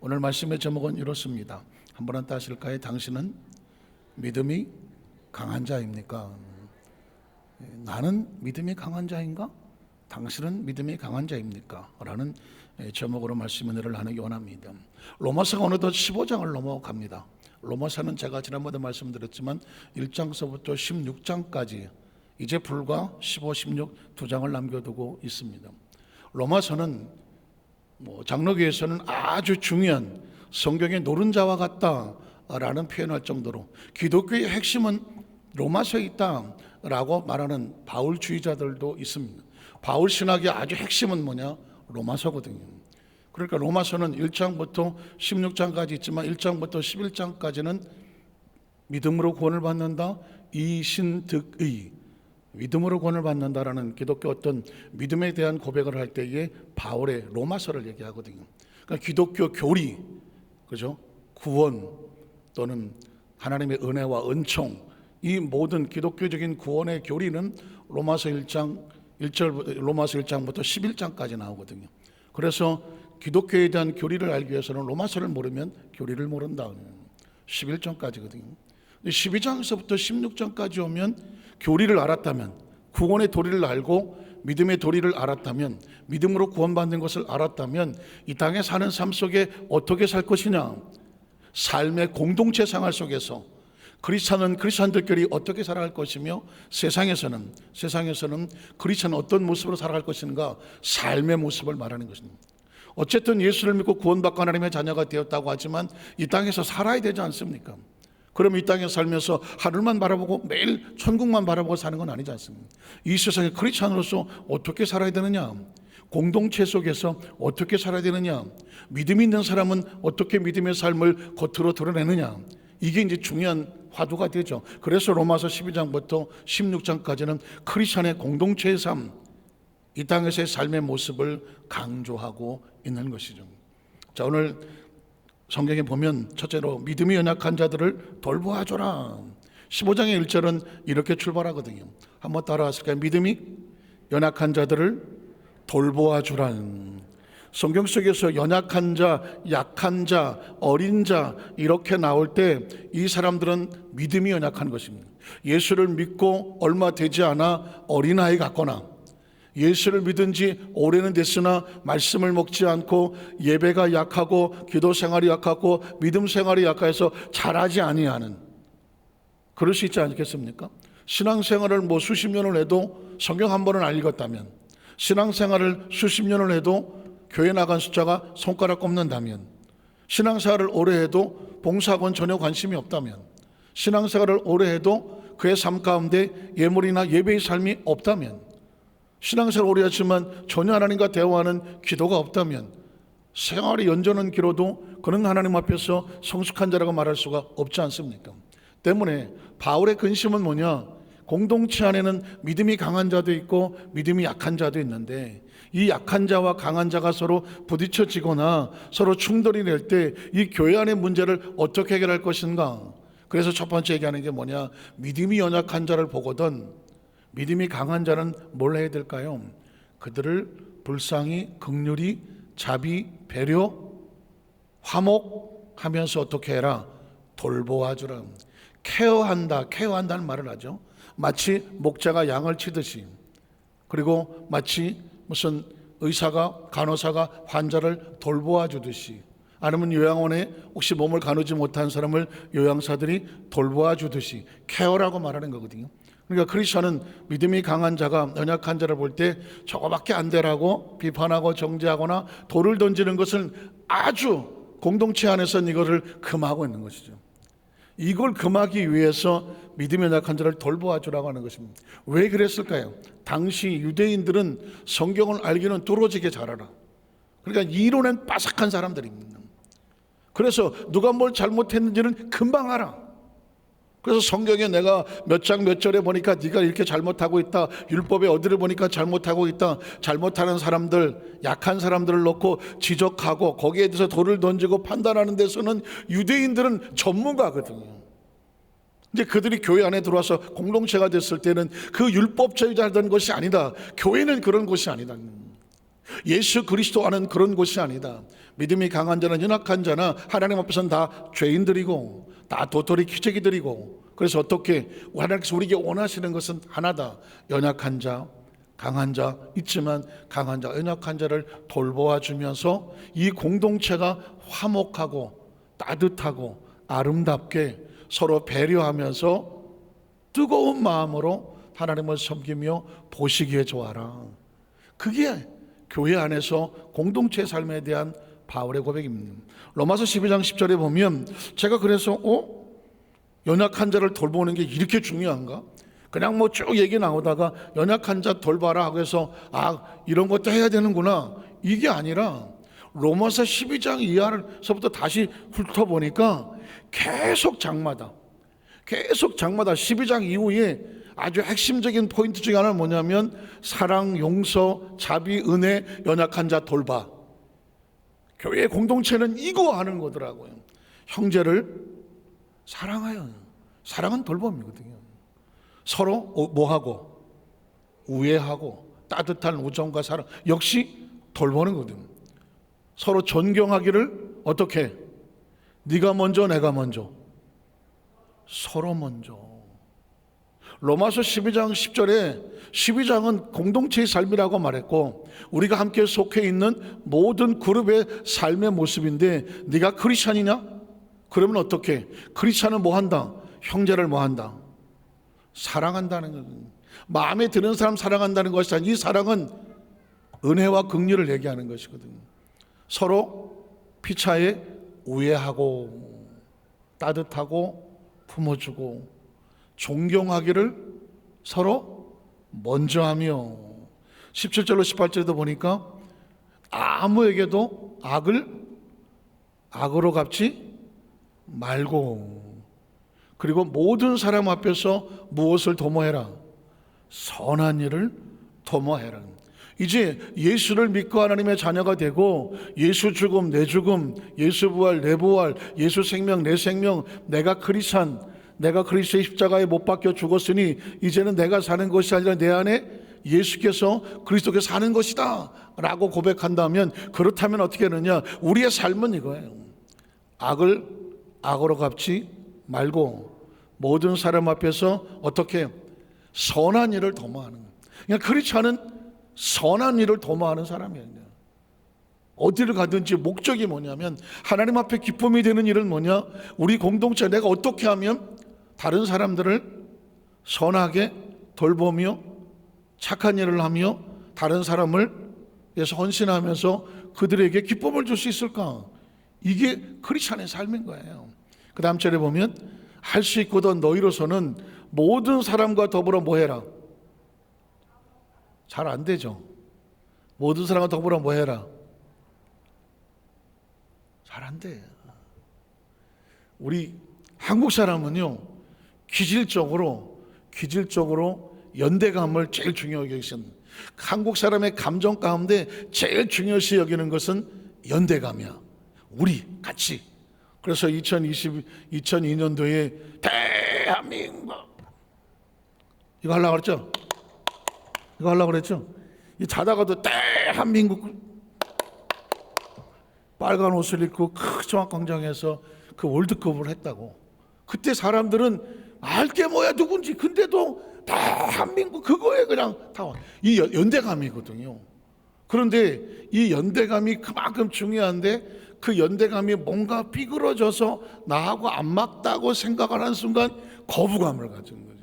오늘 말씀의 제목은 이렇습니다. 한번 따실까요? 당신은 믿음이 강한 자입니까? 나는 믿음이 강한 자인가? 당신은 믿음이 강한 자입니까? 라는 제목으로 말씀 은혜를 나누기 원합니다. 로마서가 어느덧 15장을 넘어갑니다. 로마서는 제가 지난번에 말씀드렸지만 1장서부터 16장까지 이제 불과 15, 16 두 장을 남겨두고 있습니다. 로마서는 장로교에서는 아주 중요한 성경의 노른자와 같다라는 표현할 정도로 기독교의 핵심은 로마서에 있다라고 말하는 바울주의자들도 있습니다. 바울 신학의 아주 핵심은 뭐냐? 로마서거든요. 그러니까 로마서는 1장부터 16장까지 있지만 1장부터 11장까지는 믿음으로 구원을 받는다, 이신득의, 믿음으로 구원을 받는다라는 기독교 어떤 믿음에 대한 고백을 할 때에 바울의 로마서를 얘기하거든요. 그러니까 기독교 교리, 그죠? 구원 또는 하나님의 은혜와 은총, 이 모든 기독교적인 구원의 교리는 로마서 1장 1절, 로마서 1장부터 11장까지 나오거든요. 그래서 기독교에 대한 교리를 알기 위해서는 로마서를 모르면 교리를 모른다. 11장까지거든요. 12장에서부터 16장까지 오면 교리를 알았다면, 구원의 도리를 알고 믿음의 도리를 알았다면, 믿음으로 구원받는 것을 알았다면 이 땅에 사는 삶 속에 어떻게 살 것이냐, 삶의 공동체 생활 속에서 크리스찬들끼리 어떻게 살아갈 것이며 세상에서는 크리스찬은 어떤 모습으로 살아갈 것인가, 삶의 모습을 말하는 것입니다. 어쨌든 예수를 믿고 구원받고 하나님의 자녀가 되었다고 하지만 이 땅에서 살아야 되지 않습니까? 그럼 이 땅에 살면서 하늘만 바라보고 매일 천국만 바라보고 사는 건 아니지 않습니까? 이 세상에 크리스찬으로서 어떻게 살아야 되느냐, 공동체 속에서 어떻게 살아야 되느냐, 믿음이 있는 사람은 어떻게 믿음의 삶을 겉으로 드러내느냐, 이게 이제 중요한 화두가 되죠. 그래서 로마서 12장부터 16장까지는 크리스찬의 공동체의 삶, 이 땅에서의 삶의 모습을 강조하고 있는 것이죠. 자, 오늘 성경에 보면 첫째로 믿음이 연약한 자들을 돌보아줘라. 15장의 1절은 이렇게 출발하거든요. 한번 따라하실까요? 믿음이 연약한 자들을 돌보아주라. 성경 속에서 연약한 자, 약한 자, 어린 자 이렇게 나올 때 이 사람들은 믿음이 연약한 것입니다. 예수를 믿고 얼마 되지 않아 어린아이 같거나, 예수를 믿은 지 오래는 됐으나 말씀을 먹지 않고 예배가 약하고 기도 생활이 약하고 믿음 생활이 약해서 잘하지 아니하는, 그럴 수 있지 않겠습니까? 신앙생활을 수십 년을 해도 성경 한 번은 안 읽었다면, 신앙생활을 수십 년을 해도 교회 나간 숫자가 손가락 꼽는다면, 신앙생활을 오래 해도 봉사학원 전혀 관심이 없다면, 신앙생활을 오래 해도 그의 삶 가운데 예물이나 예배의 삶이 없다면, 신앙생활을 오래 했지만 전혀 하나님과 대화하는 기도가 없다면, 생활이 연전은 길어도 그는 하나님 앞에서 성숙한 자라고 말할 수가 없지 않습니까? 때문에 바울의 근심은 뭐냐? 공동체 안에는 믿음이 강한 자도 있고 믿음이 약한 자도 있는데, 이 약한 자와 강한 자가 서로 부딪혀지거나 서로 충돌이 될 때 이 교회 안의 문제를 어떻게 해결할 것인가? 그래서 첫 번째 얘기하는 게 뭐냐? 믿음이 연약한 자를 보거든 믿음이 강한 자는 뭘 해야 될까요? 그들을 불쌍히, 긍휼히, 자비, 배려, 화목하면서 어떻게 해라? 돌보아주라. 케어한다는 말을 하죠. 마치 목자가 양을 치듯이, 그리고 마치 무슨 의사가, 간호사가 환자를 돌보아 주듯이, 아니면 요양원에 혹시 몸을 가누지 못한 사람을 요양사들이 돌보아 주듯이 케어라고 말하는 거거든요. 그러니까 크리스천은 믿음이 강한 자가 연약한 자를 볼 때 저거밖에 안 되라고 비판하고 정죄하거나 돌을 던지는 것은 아주 공동체 안에서는 이거를 금하고 있는 것이죠. 이걸 금하기 위해서 믿음이 연약한 자를 돌보아주라고 하는 것입니다. 왜 그랬을까요? 당시 유대인들은 성경을 알기는 뚫어지게 잘 알아. 그러니까 이론엔 빠삭한 사람들입니다. 그래서 누가 뭘 잘못했는지는 금방 알아. 그래서 성경에 내가 몇 장 몇 절에 보니까 네가 이렇게 잘못하고 있다, 율법에 어디를 보니까 잘못하고 있다, 잘못하는 사람들, 약한 사람들을 놓고 지적하고 거기에 대해서 돌을 던지고 판단하는 데서는 유대인들은 전문가거든요. 이제 그들이 교회 안에 들어와서 공동체가 됐을 때는 그 율법주의자던 것이 아니다. 교회는 그런 곳이 아니다. 예수 그리스도 아는 그런 곳이 아니다. 믿음이 강한 자는 연약한 자나 하나님 앞에서는 다 죄인들이고 다 도토리 키재기들이고, 그래서 어떻게 하나님께서 우리에게 원하시는 것은 하나다. 연약한 자, 강한 자 있지만 강한 자, 연약한 자를 돌보아 주면서 이 공동체가 화목하고 따뜻하고 아름답게 서로 배려하면서 뜨거운 마음으로 하나님을 섬기며 보시기에 좋아라. 그게 교회 안에서 공동체 삶에 대한 바울의 고백입니다. 로마서 12장 10절에 보면 제가 그래서 연약한 자를 돌보는 게 이렇게 중요한가? 그냥 뭐 쭉 얘기 나오다가 연약한 자 돌봐라 하고 해서 이런 것도 해야 되는구나, 이게 아니라 로마서 12장 이하서부터 다시 훑어보니까 계속 장마다 12장 이후에 아주 핵심적인 포인트 중에 하나는 뭐냐면 사랑, 용서, 자비, 은혜, 연약한 자 돌봐. 교회 공동체는 이거 하는 거더라고요. 형제를 사랑하여. 사랑은 돌봄이거든요. 서로 뭐하고? 우애하고 따뜻한 우정과 사랑, 역시 돌보는 거거든요. 서로 존경하기를 어떻게? 네가 먼저 내가 먼저, 서로 먼저. 로마서 12장 10절에 12장은 공동체의 삶이라고 말했고 우리가 함께 속해 있는 모든 그룹의 삶의 모습인데, 네가 크리스찬이냐? 그러면 어떻게? 크리스찬은 뭐 한다? 형제를 뭐 한다? 사랑한다는 거예요. 마음에 드는 사람 사랑한다는 것이 아니라 이 사랑은 은혜와 긍휼을 얘기하는 것이거든요. 서로 피차에 우애하고 따뜻하고 품어주고 존경하기를 서로 먼저 하며, 17절로 18절에도 보니까 아무에게도 악을 악으로 갚지 말고, 그리고 모든 사람 앞에서 무엇을 도모해라? 선한 일을 도모해라. 이제 예수를 믿고 하나님의 자녀가 되고 예수 죽음 내 죽음, 예수 부활 내 부활, 예수 생명 내 생명, 내가 크리스찬, 내가 그리스도의 십자가에 못 박혀 죽었으니 이제는 내가 사는 것이 아니라 내 안에 예수께서 그리스도께서 사는 것이다 라고 고백한다면, 그렇다면 어떻게 하느냐? 우리의 삶은 이거예요. 악을 악으로 갚지 말고 모든 사람 앞에서 어떻게? 선한 일을 도모하는 거예요. 그러니까 크리스찬은 선한 일을 도모하는 사람이에요. 어디를 가든지 목적이 뭐냐면 하나님 앞에 기쁨이 되는 일은 뭐냐? 우리 공동체 내가 어떻게 하면 다른 사람들을 선하게 돌보며 착한 일을 하며 다른 사람을 위해서 헌신하면서 그들에게 기쁨을 줄 수 있을까? 이게 크리스찬의 삶인 거예요. 그 다음 절에 보면 할 수 있거든 너희로서는 모든 사람과 더불어 뭐 해라? 잘 안 되죠. 모든 사람과 더불어 뭐 해라? 잘 안 돼. 우리 한국 사람은요, 기질적으로 연대감을 제일 중요하게 여기십니다. 한국 사람의 감정 가운데 제일 중요시 여기는 것은 연대감이야. 우리 같이. 그래서 2002년도에 대한민국 이거 하려고 그랬죠? 이거 하려고 그랬죠? 이 자다가도 대한민국 빨간 옷을 입고 큰 종합광장에서 그 월드컵을 했다고. 그때 사람들은 알게 뭐야 누군지, 근데도 대한민국 그거에 그냥 다 이 연대감이거든요. 그런데 이 연대감이 그만큼 중요한데 그 연대감이 뭔가 삐그러져서 나하고 안 맞다고 생각을 하는 순간 거부감을 가지는 거죠.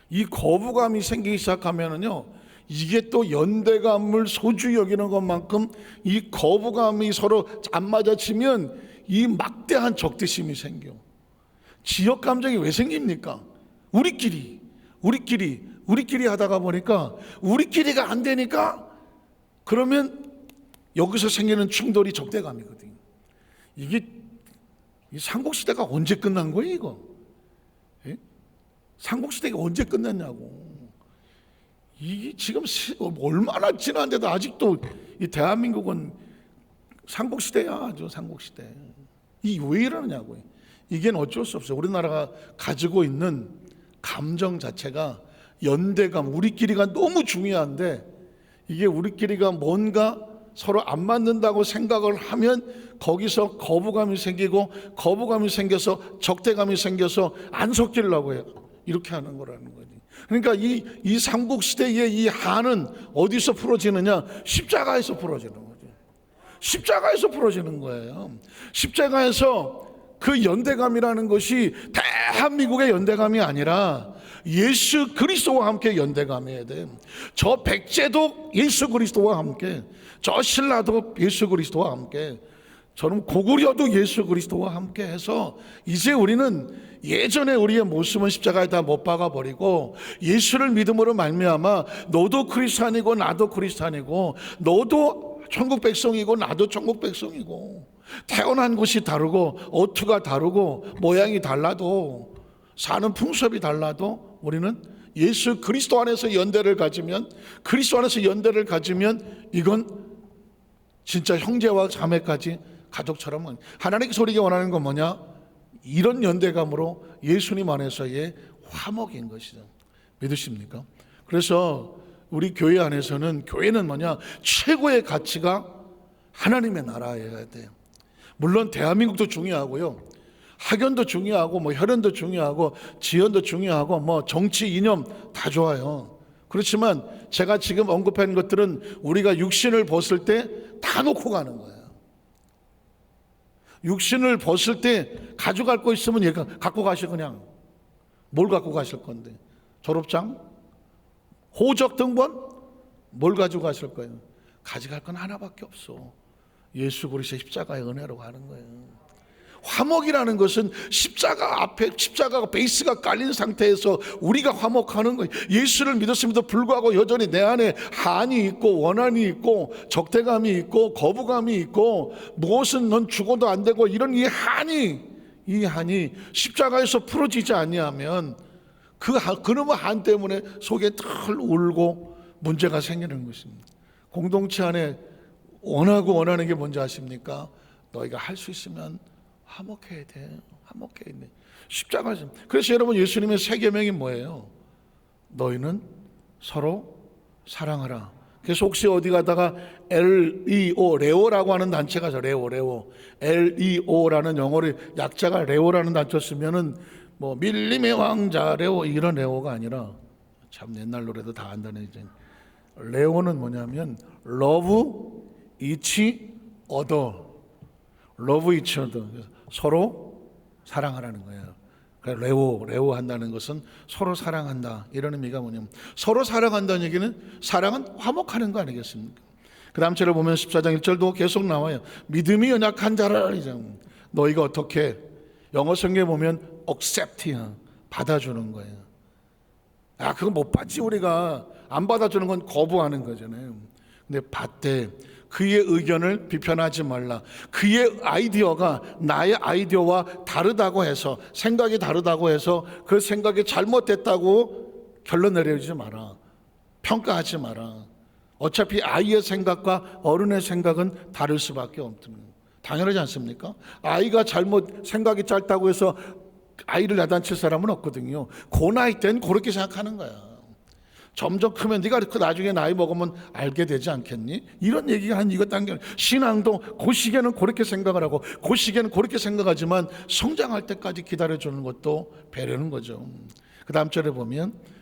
이 거부감이 생기기 시작하면은요, 이게 또 연대감을 소중히 여기는 것만큼 이 거부감이 서로 안 맞아치면 이 막대한 적대심이 생겨. 지역 감정이 왜 생깁니까? 우리끼리 하다가 보니까 우리끼리가 안 되니까, 그러면 여기서 생기는 충돌이 적대감이거든요. 이게 이 삼국시대가 언제 끝난 거예요 이거? 예? 삼국시대가 언제 끝났냐고. 이게 지금 얼마나 지났는데도 아직도 이 대한민국은 삼국시대야. 아주 삼국시대. 이 왜 이러느냐고요. 이게 어쩔 수 없어요. 우리나라가 가지고 있는 감정 자체가 연대감, 우리끼리가 너무 중요한데 이게 우리끼리가 뭔가 서로 안 맞는다고 생각을 하면 거기서 거부감이 생기고, 거부감이 생겨서 적대감이 생겨서 안 섞이려고 해요. 이렇게 하는 거라는 거지. 그러니까 이 삼국시대의 이 한은 어디서 풀어지느냐? 십자가에서 풀어지는 거죠. 십자가에서 풀어지는 거예요. 십자가에서 그 연대감이라는 것이 대한민국의 연대감이 아니라 예수 그리스도와 함께 연대감이어야 돼. 저 백제도 예수 그리스도와 함께, 저 신라도 예수 그리스도와 함께, 저는 고구려도 예수 그리스도와 함께 해서 이제 우리는 예전에 우리의 모습은 십자가에 다 못 박아 버리고 예수를 믿음으로 말미암아 너도 그리스도인이고 나도 그리스도인이고, 너도 천국 백성이고 나도 천국 백성이고, 태어난 곳이 다르고 어투가 다르고 모양이 달라도 사는 풍습이 달라도 우리는 예수 그리스도 안에서 연대를 가지면, 그리스도 안에서 연대를 가지면 이건 진짜 형제와 자매까지 가족처럼, 하나님께서 우리에게 원하는 건 뭐냐? 이런 연대감으로 예수님 안에서의 화목인 것이죠. 믿으십니까? 그래서 우리 교회 안에서는, 교회는 뭐냐? 최고의 가치가 하나님의 나라여야 돼요. 물론 대한민국도 중요하고요, 학연도 중요하고, 뭐 혈연도 중요하고, 지연도 중요하고, 뭐 정치 이념 다 좋아요. 그렇지만 제가 지금 언급한 것들은 우리가 육신을 벗을 때 다 놓고 가는 거예요. 육신을 벗을 때 가져갈 거 있으면 얘가 갖고 가시. 그냥 뭘 갖고 가실 건데? 졸업장? 호적 등본? 뭘 가지고 가실 거예요? 가져갈 건 하나밖에 없어. 예수 그리스도의 십자가의 은혜로 가는 거예요. 화목이라는 것은 십자가 앞에, 십자가가 베이스가 깔린 상태에서 우리가 화목하는 거예요. 예수를 믿었음에도 불구하고 여전히 내 안에 한이 있고 원한이 있고 적대감이 있고 거부감이 있고, 무엇은 넌 죽어도 안 되고, 이런 이 한이 십자가에서 풀어지지 아니하면 그놈의 한 때문에 속에 털 울고 문제가 생기는 것입니다. 공동체 안에 원하는 게 뭔지 아십니까? 너희가 할 수 있으면 화목해야 돼. 화목해야 돼. 십자가죠. 그래서 여러분, 예수님의 세 계명이 뭐예요? 너희는 서로 사랑하라. 그래서 혹시 어디 가다가 LEO, 레오라고 하는 단체가 있어요. 레오. LEO라는 영어를 약자가 레오라는 단체 쓰면은 뭐 밀림의 왕자 레오, 이런 레오가 아니라, 참 옛날 노래도 다 안다네 이제. 레오는 뭐냐면 love each other. love each other. 서로 사랑하라는 거예요. 그러니까 레오 한다는 것은 서로 사랑한다, 이런 의미가 뭐냐면, 서로 사랑한다는 얘기는 사랑은 화목하는 거 아니겠습니까? 그 다음 절을 보면 14장 1절도 계속 나와요. 믿음이 연약한 자를 너희가 어떻게, 영어 성경에 보면 accept야, 받아주는 거예요. 그거 못 받지. 우리가 안 받아주는 건 거부하는 거잖아요. 근데 받되 그의 의견을 비판하지 말라. 그의 아이디어가 나의 아이디어와 다르다고 해서, 생각이 다르다고 해서 그 생각이 잘못됐다고 결론 내려주지 마라. 평가하지 마라. 어차피 아이의 생각과 어른의 생각은 다를 수밖에 없습니다. 당연하지 않습니까? 아이가 생각이 짧다고 해서 아이를 야단칠 사람은 없거든요. 그 나이 때는 그렇게 생각하는 거야. 점점 크면 네가 나중에 나이 먹으면 알게 되지 않겠니? 이런 얘기가 한 이것 단계. 신앙도 그 시기에는 그렇게 생각을 하고 그 시기에는 그렇게 생각하지만 성장할 때까지 기다려주는 것도 배려는 거죠. 그 다음 절에 보면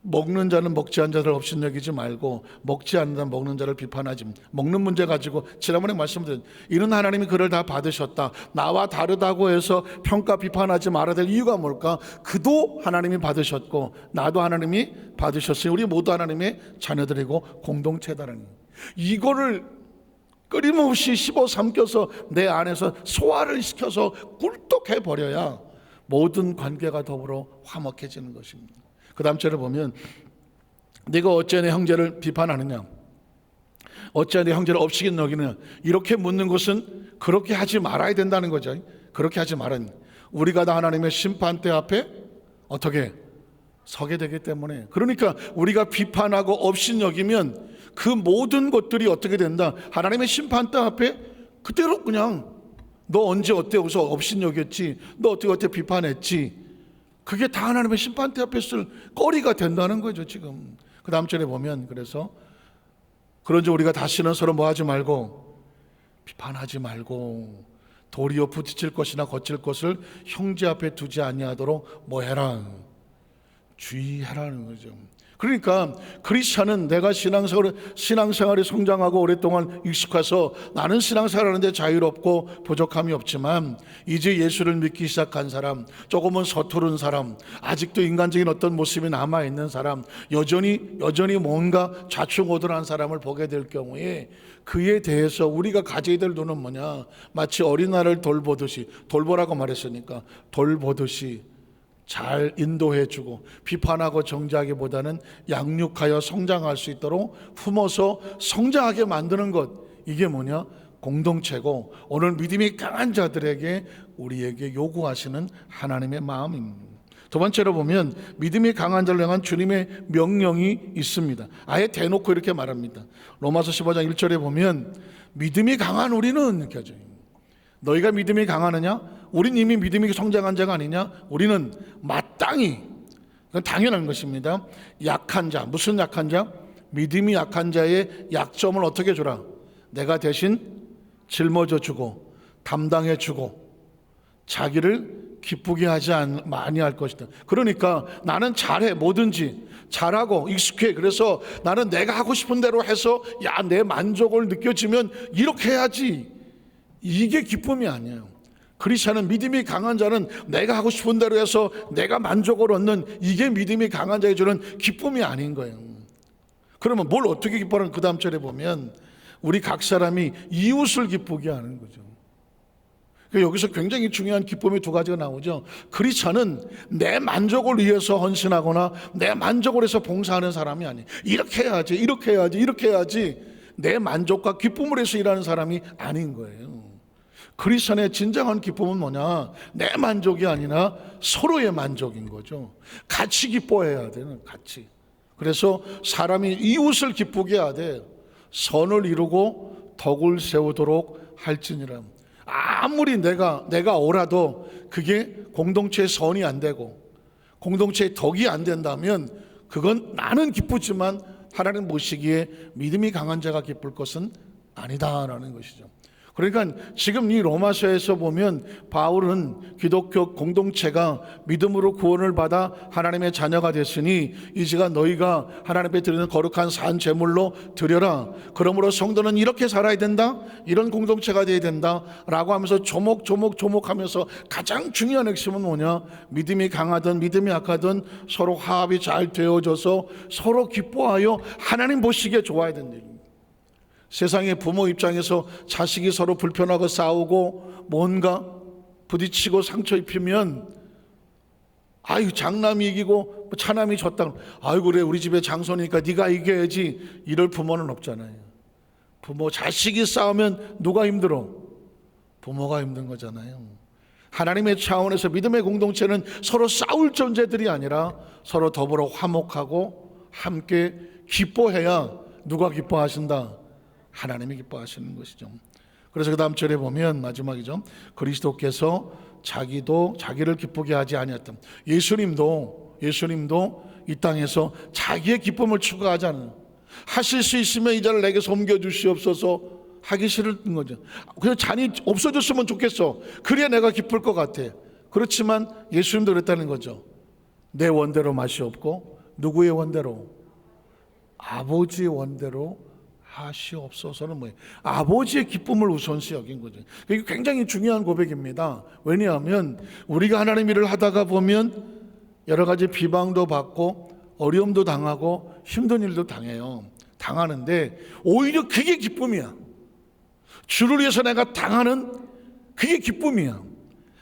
먹는 자는 먹지 않은 자를 업신여기지 말고 먹지 않는 자는 먹는 자를 비판하지. 먹는 문제 가지고 지난번에 말씀드린, 이는 하나님이 그를 다 받으셨다. 나와 다르다고 해서 평가 비판하지 말아야 될 이유가 뭘까? 그도 하나님이 받으셨고 나도 하나님이 받으셨으니 우리 모두 하나님의 자녀들이고 공동체다라는, 이거를 끊임없이 씹어 삼켜서 내 안에서 소화를 시켜서 꿀떡해 버려야 모든 관계가 더불어 화목해지는 것입니다. 그 다음 절을 보면 네가 어찌 내 형제를 비판하느냐, 어찌 내 형제를 업시긴 여기느냐, 이렇게 묻는 것은 그렇게 하지 말아야 된다는 거죠. 그렇게 하지 말아야, 우리가 다 하나님의 심판대 앞에 어떻게 서게 되기 때문에, 그러니까 우리가 비판하고 업신여기면 그 모든 것들이 어떻게 된다? 하나님의 심판대 앞에 그대로 그냥 너 언제 어때 해서 업신여겼지, 너 어떻게 비판했지, 그게 다 하나님의 심판대 앞에 쓸 거리가 된다는 거죠 지금. 그 다음 절에 보면, 그래서 그런즉 우리가 다시는 서로 뭐하지 말고 비판하지 말고 도리어 부딪힐 것이나 거칠 것을 형제 앞에 두지 아니하도록 뭐해라? 주의하라는 거죠. 그러니까 크리스찬은 내가 신앙생활에 성장하고 오랫동안 익숙해서 나는 신앙생활 하는데 자유롭고 부족함이 없지만 이제 예수를 믿기 시작한 사람, 조금은 서투른 사람, 아직도 인간적인 어떤 모습이 남아있는 사람, 여전히 뭔가 좌충우돌한 사람을 보게 될 경우에 그에 대해서 우리가 가져야 될 눈은 뭐냐? 마치 어린아이를 돌보듯이, 돌보라고 말했으니까 돌보듯이 잘 인도해주고 비판하고 정죄하기보다는 양육하여 성장할 수 있도록 품어서 성장하게 만드는 것, 이게 뭐냐? 공동체고 오늘 믿음이 강한 자들에게 우리에게 요구하시는 하나님의 마음입니다. 두 번째로 보면 믿음이 강한 자를 향한 주님의 명령이 있습니다. 아예 대놓고 이렇게 말합니다. 로마서 15장 1절에 보면 믿음이 강한 우리는 이렇게 하죠. 너희가 믿음이 강하느냐? 우린 이미 믿음이 성장한 자가 아니냐? 우리는 마땅히, 그건 당연한 것입니다. 약한 자, 무슨 약한 자? 믿음이 약한 자의 약점을 어떻게 주라? 내가 대신 짊어져 주고 담당해 주고 자기를 기쁘게 하지 많이 할 것이다. 그러니까 나는 잘해, 뭐든지 잘하고 익숙해. 그래서 나는 내가 하고 싶은 대로 해서 내 만족을 느껴지면 이렇게 해야지. 이게 기쁨이 아니에요. 크리스찬은, 믿음이 강한 자는 내가 하고 싶은 대로 해서 내가 만족을 얻는, 이게 믿음이 강한 자에 주는 기쁨이 아닌 거예요. 그러면 뭘 어떻게 기뻐하는? 그 다음 절에 보면 우리 각 사람이 이웃을 기쁘게 하는 거죠. 여기서 굉장히 중요한 기쁨이 두 가지가 나오죠. 크리스찬은 내 만족을 위해서 헌신하거나 내 만족을 해서 봉사하는 사람이 아니에요. 이렇게 해야지, 이렇게 해야지, 이렇게 해야지 내 만족과 기쁨을 해서 일하는 사람이 아닌 거예요. 크리스찬의 진정한 기쁨은 뭐냐? 내 만족이 아니라 서로의 만족인 거죠. 같이 기뻐해야 돼요. 같이. 그래서 사람이 이웃을 기쁘게 하되 선을 이루고 덕을 세우도록 할지니라. 아무리 내가 옳아도 그게 공동체의 선이 안 되고 공동체의 덕이 안 된다면 그건 나는 기쁘지만 하나님 보시기에 믿음이 강한 자가 기쁠 것은 아니다라는 것이죠. 그러니까 지금 이 로마서에서 보면 바울은 기독교 공동체가 믿음으로 구원을 받아 하나님의 자녀가 됐으니 이제가 너희가 하나님 앞에 드리는 거룩한 산 제물로 드려라. 그러므로 성도는 이렇게 살아야 된다, 이런 공동체가 되어야 된다 라고 하면서 조목하면서 가장 중요한 핵심은 뭐냐? 믿음이 강하든 믿음이 약하든 서로 화합이 잘 되어져서 서로 기뻐하여 하나님 보시기에 좋아야 된다. 세상의 부모 입장에서 자식이 서로 불편하고 싸우고 뭔가 부딪히고 상처 입히면 아유 장남이 이기고 차남이 졌다, 아유 그래 우리 집에 장손이니까 네가 이겨야지, 이럴 부모는 없잖아요. 부모 자식이 싸우면 누가 힘들어? 부모가 힘든 거잖아요. 하나님의 차원에서 믿음의 공동체는 서로 싸울 존재들이 아니라 서로 더불어 화목하고 함께 기뻐해야 누가 기뻐하신다? 하나님이 기뻐하시는 것이죠. 그래서 그 다음 절에 보면 마지막이죠. 그리스도께서 자기를 기쁘게 하지 아니했다. 예수님도 이 땅에서 자기의 기쁨을 추구하지 않아요. 하실 수 있으면 이 자를 내게 섬겨주시옵소서 하기 싫은 거죠. 그냥 잔이 없어졌으면 좋겠어. 그래야 내가 기쁠 것 같아. 그렇지만 예수님도 그랬다는 거죠. 내 원대로 맛이 없고 누구의 원대로? 아버지의 원대로 하시옵소서는 뭐예요? 아버지의 기쁨을 우선시 여긴 거죠. 이게 굉장히 중요한 고백입니다. 왜냐하면 우리가 하나님 일을 하다가 보면 여러 가지 비방도 받고 어려움도 당하고 힘든 일도 당하는데 오히려 그게 기쁨이야. 주를 위해서 내가 당하는 그게 기쁨이야.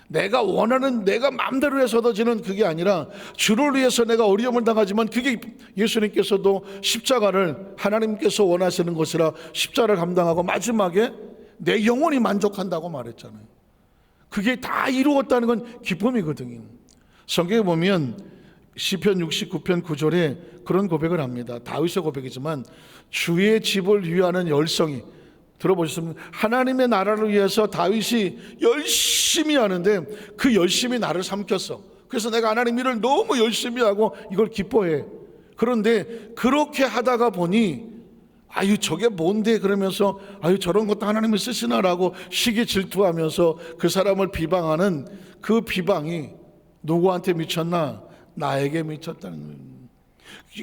내가 원하는, 내가 마음대로 해서 얻어지는 그게 아니라 주를 위해서 내가 어려움을 당하지만 그게, 예수님께서도 십자가를 하나님께서 원하시는 것이라 십자가를 감당하고 마지막에 내 영혼이 만족한다고 말했잖아요. 그게 다 이루었다는 건 기쁨이거든요. 성경에 보면 시편 69편 9절에 그런 고백을 합니다. 다윗의 고백이지만 주의 집을 위하는 열성이, 들어보셨습니까? 하나님의 나라를 위해서 다윗이 열심히 하는데 그 열심히 나를 삼켰어. 그래서 내가 하나님 일을 너무 열심히 하고 이걸 기뻐해. 그런데 그렇게 하다가 보니 아유 저게 뭔데 그러면서 아유 저런 것도 하나님이 쓰시나라고 시기 질투하면서 그 사람을 비방하는 그 비방이 누구한테 미쳤나? 나에게 미쳤다는 거예요.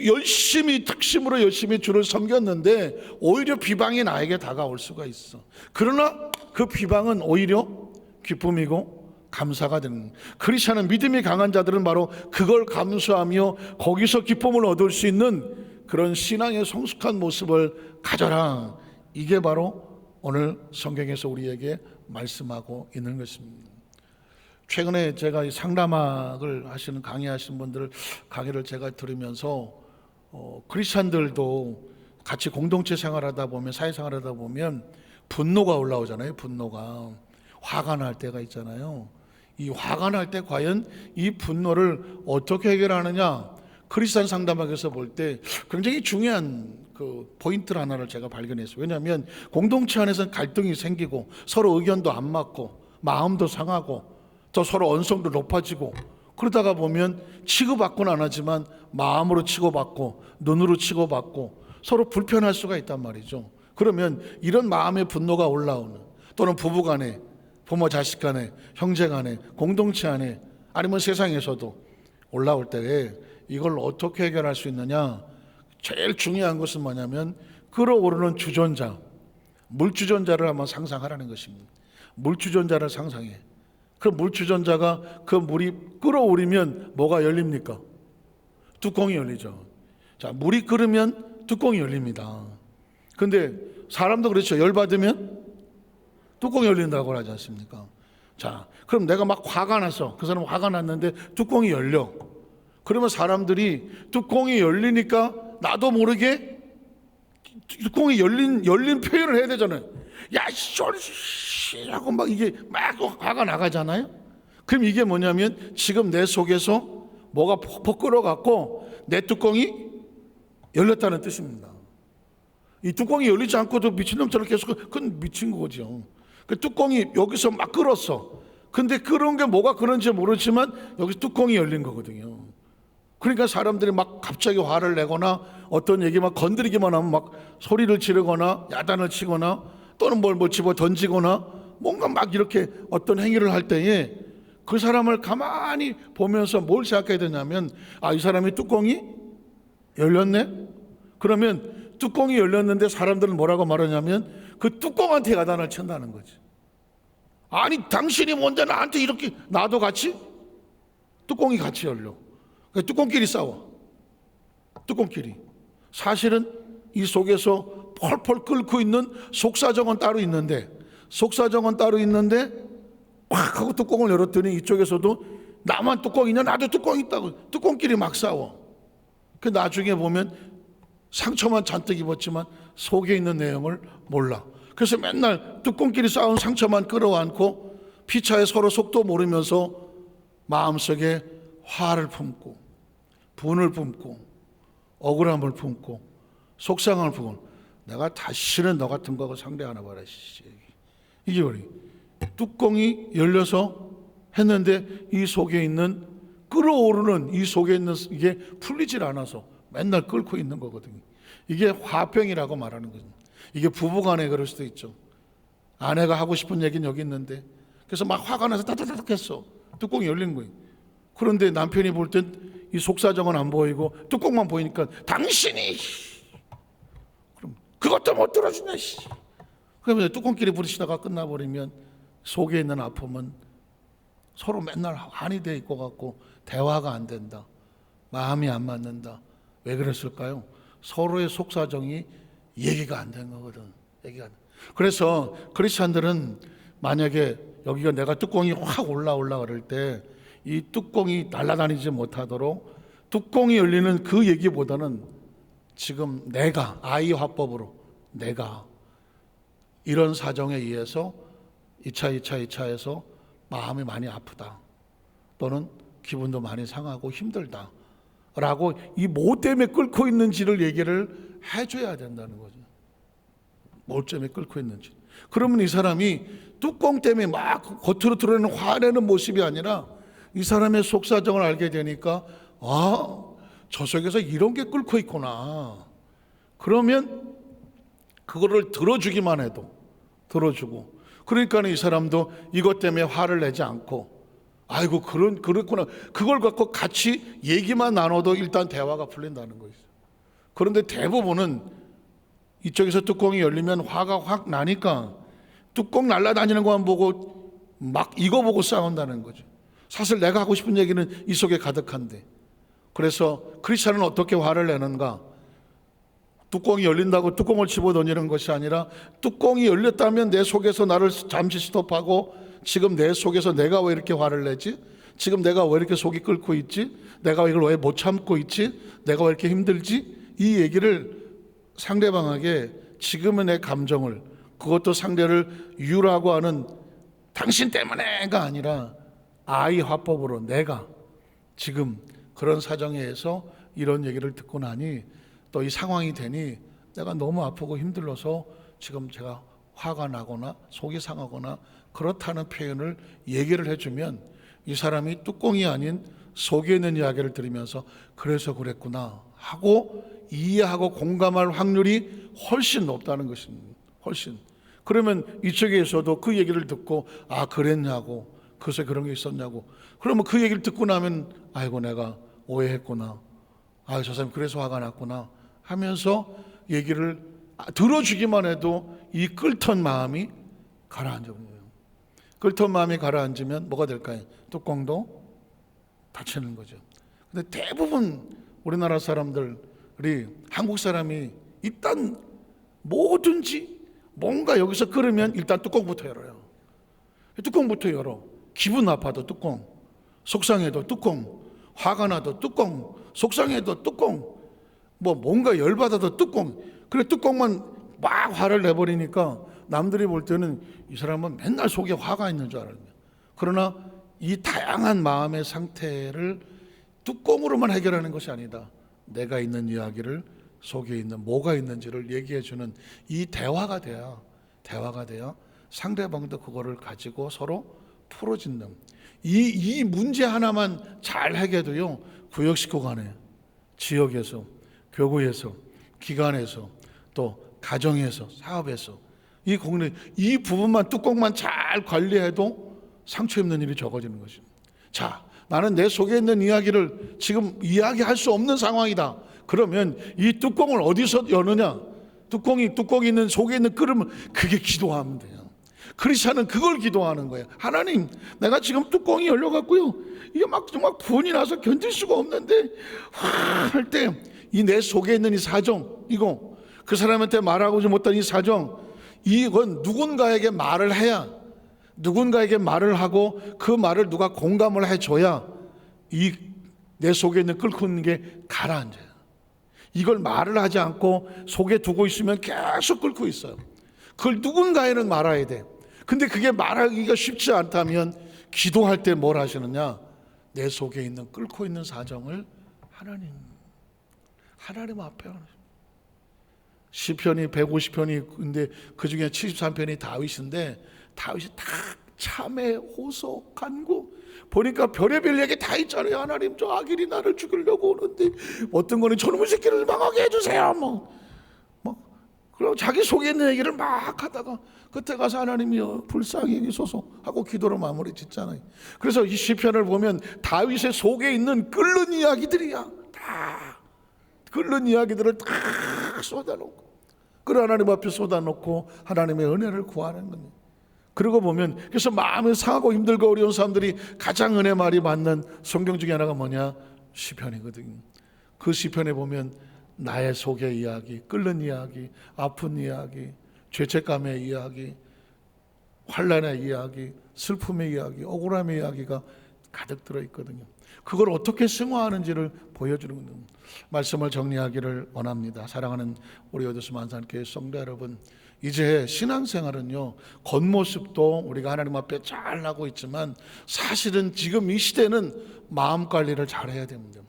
열심히 특심으로 열심히 주를 섬겼는데 오히려 비방이 나에게 다가올 수가 있어. 그러나 그 비방은 오히려 기쁨이고 감사가 되는, 크리스천은 믿음이 강한 자들은 바로 그걸 감수하며 거기서 기쁨을 얻을 수 있는 그런 신앙의 성숙한 모습을 가져라. 이게 바로 오늘 성경에서 우리에게 말씀하고 있는 것입니다. 최근에 제가 이 상담학을 하시는 강의하시는 분들 강의를 제가 들으면서 크리스천들도 같이 공동체 생활하다 보면, 사회생활하다 보면 분노가 올라오잖아요. 분노가, 화가 날 때가 있잖아요. 이 화가 날 때 과연 이 분노를 어떻게 해결하느냐, 크리스천 상담학에서 볼 때 굉장히 중요한 그 포인트 하나를 제가 발견했어요. 왜냐하면 공동체 안에서는 갈등이 생기고 서로 의견도 안 맞고 마음도 상하고 또 서로 언성도 높아지고, 그러다가 보면 치고받고는 안 하지만 마음으로 치고받고 눈으로 치고받고 서로 불편할 수가 있단 말이죠. 그러면 이런 마음의 분노가 올라오는, 또는 부부 간에, 부모 자식 간에, 형제 간에, 공동체 안에, 아니면 세상에서도 올라올 때에 이걸 어떻게 해결할 수 있느냐, 제일 중요한 것은 뭐냐면 끓어오르는 주전자, 물주전자를 한번 상상하라는 것입니다. 물주전자를 상상해. 그 물주전자가, 그 물이 끓어오르면 뭐가 열립니까? 뚜껑이 열리죠. 자, 물이 끓으면 뚜껑이 열립니다. 근데 사람도 그렇죠. 열받으면 뚜껑이 열린다고 하지 않습니까? 자, 그럼 내가 막 화가 나서, 그 사람 화가 났는데 뚜껑이 열려. 그러면 사람들이 뚜껑이 열리니까 나도 모르게 뚜껑이 열린 표현을 해야 되잖아요. 야, 씨 하고 막 이게 막 화가 나가잖아요. 그럼 이게 뭐냐면 지금 내 속에서 뭐가 퍽퍽 끓어갖고 내 뚜껑이 열렸다는 뜻입니다. 이 뚜껑이 열리지 않고도 미친놈처럼 계속, 그건 미친 거죠. 그 뚜껑이 여기서 막 끓었어. 근데 끓은 게 뭐가 그런지 모르지만 여기 뚜껑이 열린 거거든요. 그러니까 사람들이 막 갑자기 화를 내거나 어떤 얘기 막 건드리기만 하면 막 소리를 지르거나 야단을 치거나 또는 뭘 집어 던지거나 뭔가 막 이렇게 어떤 행위를 할 때에 그 사람을 가만히 보면서 뭘 생각해야 되냐면, 아, 이 사람이 뚜껑이 열렸네? 그러면 뚜껑이 열렸는데 사람들은 뭐라고 말하냐면 그 뚜껑한테 야단을 친다는 거지. 아니 당신이 뭔데 나한테 이렇게, 나도 같이 뚜껑이 같이 열려. 뚜껑끼리 싸워. 뚜껑끼리. 사실은 이 속에서 펄펄 끓고 있는 속사정은 따로 있는데, 꽉 하고 뚜껑을 열었더니 이쪽에서도 나만 뚜껑이냐, 나도 뚜껑 있다고 뚜껑끼리 막 싸워. 그 나중에 보면 상처만 잔뜩 입었지만 속에 있는 내용을 몰라. 그래서 맨날 뚜껑끼리 싸운 상처만 끌어안고 피차에 서로 속도 모르면서 마음속에 화를 품고 분을 품고 억울함을 품고 속상함을 품고, 내가 다시는 너 같은 거하고 상대 안 해봐라. 이게 우리 뚜껑이 열려서 했는데 이 속에 있는 끓어오르는, 이 속에 있는 이게 풀리질 않아서 맨날 끓고 있는 거거든요. 이게 화병이라고 말하는 거죠. 이게 부부간에 그럴 수도 있죠. 아내가 하고 싶은 얘기는 여기 있는데 그래서 막 화가 나서 따다닥 했어. 뚜껑이 열린 거예요. 그런데 남편이 볼 땐 이 속사정은 안 보이고 뚜껑만 보이니까 당신이 그럼 그것도 못 들어주냐. 그러면 뚜껑끼리 부딪히다가 끝나버리면 속에 있는 아픔은 서로 맨날 한이 돼 있고 같고 대화가 안 된다. 마음이 안 맞는다. 왜 그랬을까요? 서로의 속사정이 얘기가 안 된 거거든. 얘기가 안 돼. 그래서 크리스찬들은 만약에 여기가 내가 뚜껑이 확 올라올라 그럴 때 이 뚜껑이 날아다니지 못하도록 뚜껑이 열리는 그 얘기보다는 지금 내가 아이 화법으로 내가 이런 사정에 의해서 2차 해서 마음이 많이 아프다, 또는 기분도 많이 상하고 힘들다 라고 이 뭐 때문에 끓고 있는지를 얘기를 해줘야 된다는 거죠. 뭐 때문에 끓고 있는지. 그러면 이 사람이 뚜껑 때문에 막 겉으로 드러내는 화내는 모습이 아니라 이 사람의 속사정을 알게 되니까, 아, 저 속에서 이런 게 끓고 있구나. 그러면 그거를 들어주기만 해도 들어주고, 그러니까 이 사람도 이것 때문에 화를 내지 않고, 아이고 그렇구나, 그걸 갖고 같이 얘기만 나눠도 일단 대화가 풀린다는 거죠. 그런데 대부분은 이쪽에서 뚜껑이 열리면 화가 확 나니까 뚜껑 날아다니는 것만 보고 막 이거 보고 싸운다는 거죠. 사실 내가 하고 싶은 얘기는 이 속에 가득한데. 그래서 크리스찬은 어떻게 화를 내는가? 뚜껑이 열린다고 뚜껑을 집어던지는 것이 아니라, 뚜껑이 열렸다면 내 속에서 나를 잠시 스톱하고, 지금 내 속에서 내가 왜 이렇게 화를 내지? 지금 내가 왜 이렇게 속이 끓고 있지? 내가 이걸 왜 못 참고 있지? 내가 왜 이렇게 힘들지? 이 얘기를 상대방에게, 지금의 내 감정을, 그것도 상대를 유라고 하는 당신 때문에가 아니라 아이 화법으로 내가 지금 그런 사정에서 이런 얘기를 듣고 나니, 또 이 상황이 되니 내가 너무 아프고 힘들어서 지금 제가 화가 나거나 속이 상하거나 그렇다는 표현을 얘기를 해주면, 이 사람이 뚜껑이 아닌 속에 있는 이야기를 들으면서 그래서 그랬구나 하고 이해하고 공감할 확률이 훨씬 높다는 것입니다. 훨씬. 그러면 이쪽에서도 그 얘기를 듣고, 아 그랬냐고, 그래서 그런 게 있었냐고, 그러면 그 얘기를 듣고 나면 아이고 내가 오해했구나, 아 저 사람이 그래서 화가 났구나 하면서 얘기를 들어주기만 해도 이 끓던 마음이 가라앉아버려요. 끓던 마음이 가라앉으면 뭐가 될까요? 뚜껑도 닫히는 거죠. 근데 대부분 우리나라 사람들이, 한국 사람이 일단 뭐든지 뭔가 여기서 끓으면 일단 뚜껑부터 열어요. 뚜껑부터 열어. 기분 나빠도 뚜껑, 속상해도 뚜껑, 화가 나도 뚜껑, 속상해도 뚜껑, 뭐 뭔가 열받아도 뚜껑. 그래 뚜껑만 막 화를 내버리니까 남들이 볼 때는 이 사람은 맨날 속에 화가 있는 줄 알아요. 그러나 이 다양한 마음의 상태를 뚜껑으로만 해결하는 것이 아니다. 내가 있는 이야기를, 속에 있는 뭐가 있는지를 얘기해 주는 이 대화가 돼야 상대방도 그거를 가지고 서로 풀어진다. 이 문제 하나만 잘 해결해도요, 구역식구 간에, 지역에서, 교구에서, 기관에서, 또 가정에서, 사업에서, 이 부분만, 뚜껑만 잘 관리해도 상처 입는 일이 적어지는 것입니다. 자, 나는 내 속에 있는 이야기를 지금 이야기할 수 없는 상황이다. 그러면 이 뚜껑을 어디서 여느냐? 뚜껑이 있는 속에 있는 끓으면 그게 기도하면 돼요. 크리스찬은 그걸 기도하는 거예요. 하나님, 내가 지금 뚜껑이 열려갖고요, 이게 막 정말 분이 나서 견딜 수가 없는데, 할 때 이 내 속에 있는 이 사정, 이거 그 사람한테 말하고지 못한 이 사정, 이건 누군가에게 말을 해야, 누군가에게 말을 하고 그 말을 누가 공감을 해줘야 이 내 속에 있는 끓고 있는 게 가라앉아요. 이걸 말을 하지 않고 속에 두고 있으면 계속 끓고 있어요. 그걸 누군가에는 말아야 돼. 근데 그게 말하기가 쉽지 않다면 기도할 때 뭘 하시느냐? 내 속에 있는 끓고 있는 사정을 하나님 앞에 하는. 시편이 150편이, 근데 그 중에 73편이 다윗인데, 다윗이 다 참회, 호소, 간구, 보니까 별의별 얘기 다 있잖아요. 하나님, 저 악인이 나를 죽이려고 오는데, 어떤 거는 저놈의 새끼를 망하게 해주세요, 그리고 자기 속에 있는 얘기를 막 하다가 끝에 가서 하나님이여 불쌍히 여기소서 하고 기도로 마무리 짓잖아요. 그래서 이 시편을 보면 다윗의 속에 있는 끓는 이야기들이야. 다 끓는 이야기들을 다 쏟아놓고, 그걸 하나님 앞에 쏟아놓고 하나님의 은혜를 구하는 겁니다. 그러고 보면, 그래서 마음이 상하고 힘들고 어려운 사람들이 가장 은혜 많이 받는 성경 중에 하나가 뭐냐? 시편이거든요. 그 시편에 보면 나의 속의 이야기, 끓는 이야기, 아픈 이야기, 죄책감의 이야기, 환난의 이야기, 슬픔의 이야기, 억울함의 이야기가 가득 들어있거든요. 그걸 어떻게 승화하는지를 보여주는 겁니다. 말씀을 정리하기를 원합니다. 사랑하는 우리 오대수 만산교회 성도 여러분, 이제 신앙생활은요, 겉모습도 우리가 하나님 앞에 잘 하고 있지만 사실은 지금 이 시대는 마음 관리를 잘 해야 됩니다.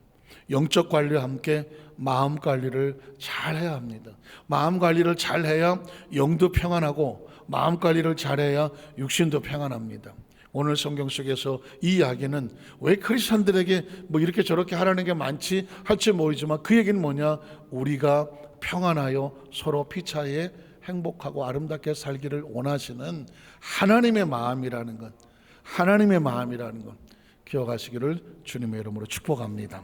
영적 관리와 함께 마음 관리를 잘 해야 합니다. 마음 관리를 잘 해야 영도 평안하고, 마음 관리를 잘해야 육신도 평안합니다. 오늘 성경 속에서 이 이야기는 왜 크리스천들에게 뭐 이렇게 저렇게 하라는 게 많지 할지 모르지만, 그 얘기는 뭐냐? 우리가 평안하여 서로 피차에 행복하고 아름답게 살기를 원하시는 하나님의 마음이라는 것, 하나님의 마음이라는 것 기억하시기를 주님의 이름으로 축복합니다.